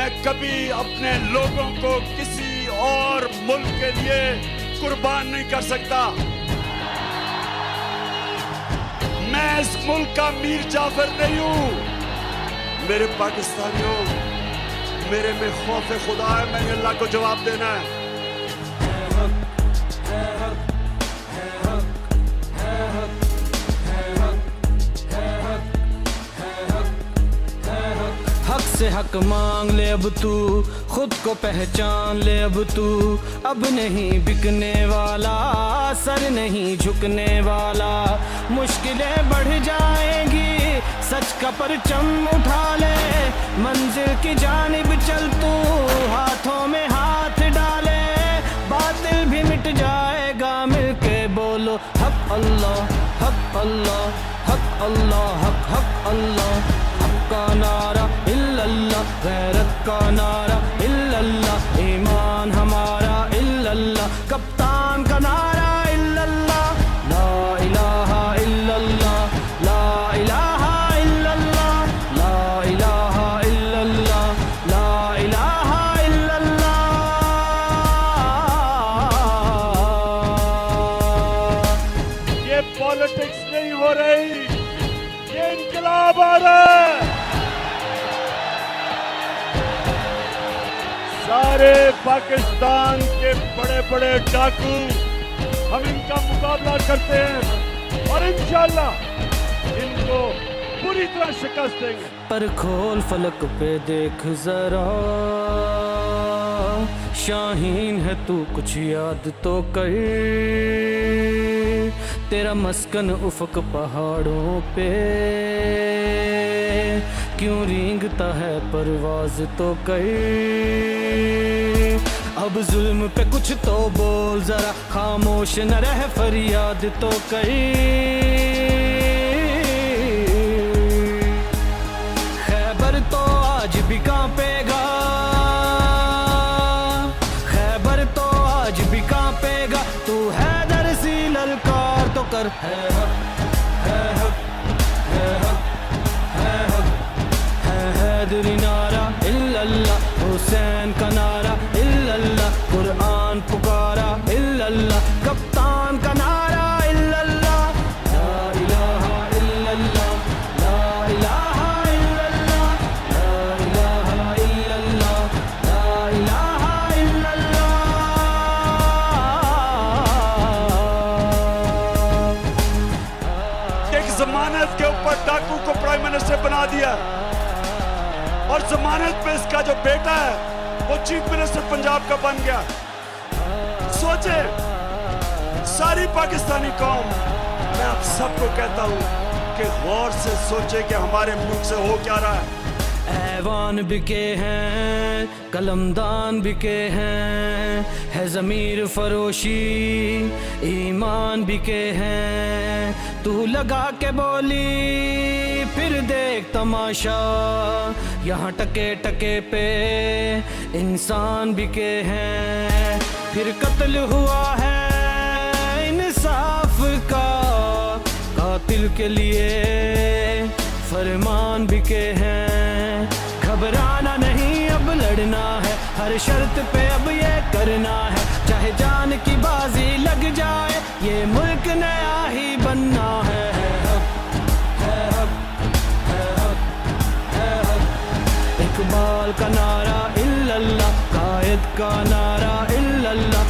मैं कभी अपने लोगों को किसी और मुल्क के लिए कुर्बान नहीं कर सकता। मैं इस मुल्क का मीर जाफर नहीं हूं। मेरे पाकिस्तानियों, मेरे में खौफ खुदा है, मैंने अल्लाह को जवाब देना है। हक से हक मांग ले अब तू, खुद को पहचान ले अब तू। अब नहीं बिकने वाला, सर नहीं झुकने वाला। मुश्किलें बढ़ जाएंगी, सच का परचम उठा ले। मंजिल की जानिब चल तू, हाथों में हाथ डाले। बातिल भी मिट जाएगा, मिलके बोलो हक अल्लाह, हक अल्लाह, हक अल्लाह, हक हक अल्लाह। का नारा इल्लल्लाह, गैरत का नारा इल्लल्लाह, ईमान हमारा इल्लल्लाह। कप्तान का नारा इल्लल्लाह, ला इलाहा इल्लल्लाह, ला इलाहा इल्लल्लाह, ला इलाहा इल्लल्लाह, ला इलाहा इल्लल्लाह। ये पॉलिटिक्स नहीं हो रही, ये इनकलाब आ रहा है। सारे पाकिस्तान के बड़े बड़े डाकू, हम इनका मुकाबला करते हैं और इंशाअल्लाह इनको पूरी तरह शिकस्त देंगे। पर खोल फलक पे देख जरा, शाहीन है तू, कुछ याद तो कर। तेरा मस्कन उफक पहाड़ों पे, क्यों रेंगता है परवाज तो कर। अब जुल्म पे कुछ तो बोल जरा, खामोश न रह फरियाद तो कर। खैबर तो आज भी कांपेगा, खैबर तो आज भी कांपेगा। तू हैदर सी ललकार तो कर। है हक, है हक, है हक, है हक, है हैदरी नारा इल्लल्लाह, हुसैन का नारा इल्लल्लाह, कुरान पुकारा इल्लल्लाह, कप्तान का नारा इल्लल्लाह, ला इलाहा इल्लल्लाह, ला इलाहा इल्लल्लाह, ला इलाहा इल्लल्लाह, ला इलाहा इल्लल्लाह। एक जमानत के ऊपर डाकू को प्राइम मिनिस्टर बना दिया और जमानत पे इसका जो बेटा है वो चीफ मिनिस्टर पंजाब का बन गया। सोचे सारी पाकिस्तानी कौम, मैं आप सबको कहता हूं कि गौर से सोचे कि हमारे मुल्क से हो क्या रहा है। ऐवान बिके हैं, कलमदान बिके हैं, है ज़मीर फरोशी, ईमान बिके हैं। तू लगा के बोली फिर देख तमाशा, यहाँ टके टके पे इंसान बिके हैं। फिर कत्ल हुआ है इंसाफ का, कातिल के लिए फरमान बिके हैं। घबराना नहीं अब लड़ना है, हर शर्त पे अब ये करना है। चाहे जान की बाजी लग जाए, ये मुल्क नया ही बनना है। हक, है हक, है हक, है हक। इकबाल का नारा इल्लल्लाह, कायद का नारा इल्लल्लाह,